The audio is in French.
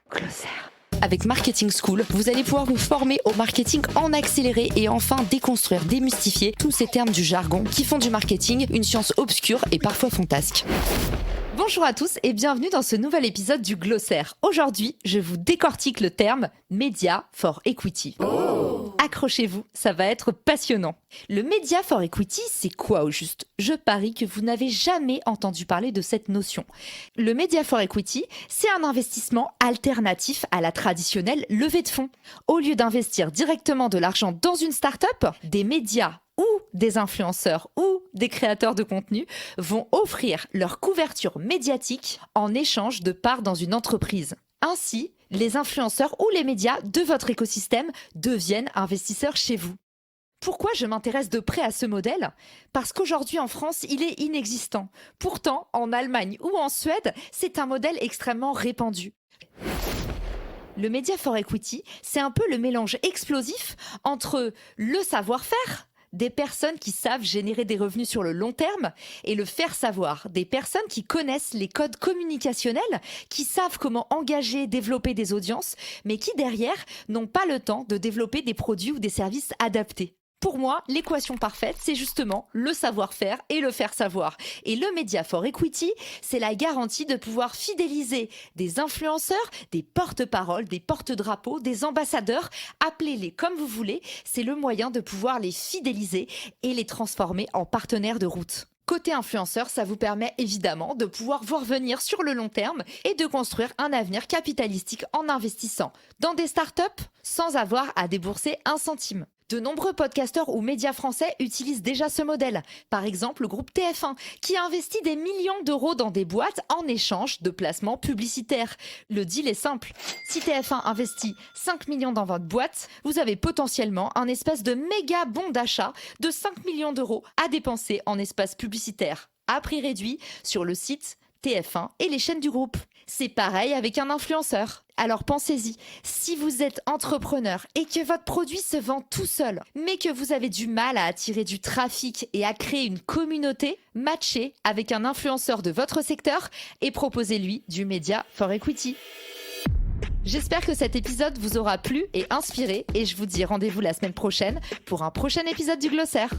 Glossaire. Avec Marketing School, vous allez pouvoir vous former au marketing en accéléré et enfin déconstruire, démystifier tous ces termes du jargon qui font du marketing une science obscure et parfois fantasque. Bonjour à tous et bienvenue dans ce nouvel épisode du Glossaire. Aujourd'hui, je vous décortique le terme Media for Equity. Accrochez-vous, ça va être passionnant. Le Media for Equity, c'est quoi au juste ? Je parie que vous n'avez jamais entendu parler de cette notion. Le Media for Equity, c'est un investissement alternatif à la traditionnelle levée de fonds. Au lieu d'investir directement de l'argent dans une start-up, des médias ou des influenceurs ou des créateurs de contenu vont offrir leur couverture médiatique en échange de parts dans une entreprise. Ainsi, les influenceurs ou les médias de votre écosystème deviennent investisseurs chez vous. Pourquoi je m'intéresse de près à ce modèle ? Parce qu'aujourd'hui en France, il est inexistant. Pourtant, en Allemagne ou en Suède, c'est un modèle extrêmement répandu. Le Media for Equity, c'est un peu le mélange explosif entre le savoir-faire, des personnes qui savent générer des revenus sur le long terme, et le faire savoir, des personnes qui connaissent les codes communicationnels, qui savent comment engager, développer des audiences, mais qui derrière n'ont pas le temps de développer des produits ou des services adaptés. Pour moi, l'équation parfaite, c'est justement le savoir-faire et le faire savoir. Et le Media for Equity, c'est la garantie de pouvoir fidéliser des influenceurs, des porte-paroles, des porte-drapeaux, des ambassadeurs, appelez-les comme vous voulez. C'est le moyen de pouvoir les fidéliser et les transformer en partenaires de route. Côté influenceur, ça vous permet évidemment de pouvoir voir venir sur le long terme et de construire un avenir capitalistique en investissant dans des startups sans avoir à débourser un centime. De nombreux podcasteurs ou médias français utilisent déjà ce modèle. Par exemple, le groupe TF1, qui a investi des millions d'euros dans des boîtes en échange de placements publicitaires. Le deal est simple. Si TF1 investit 5 millions dans votre boîte, vous avez potentiellement un espèce de méga bon d'achat de 5 millions d'euros à dépenser en espace publicitaire, à prix réduit, sur le site TF1 et les chaînes du groupe. C'est pareil avec un influenceur. Alors pensez-y, si vous êtes entrepreneur et que votre produit se vend tout seul, mais que vous avez du mal à attirer du trafic et à créer une communauté, matchez avec un influenceur de votre secteur et proposez-lui du Media for Equity. J'espère que cet épisode vous aura plu et inspiré et je vous dis rendez-vous la semaine prochaine pour un prochain épisode du Glossaire.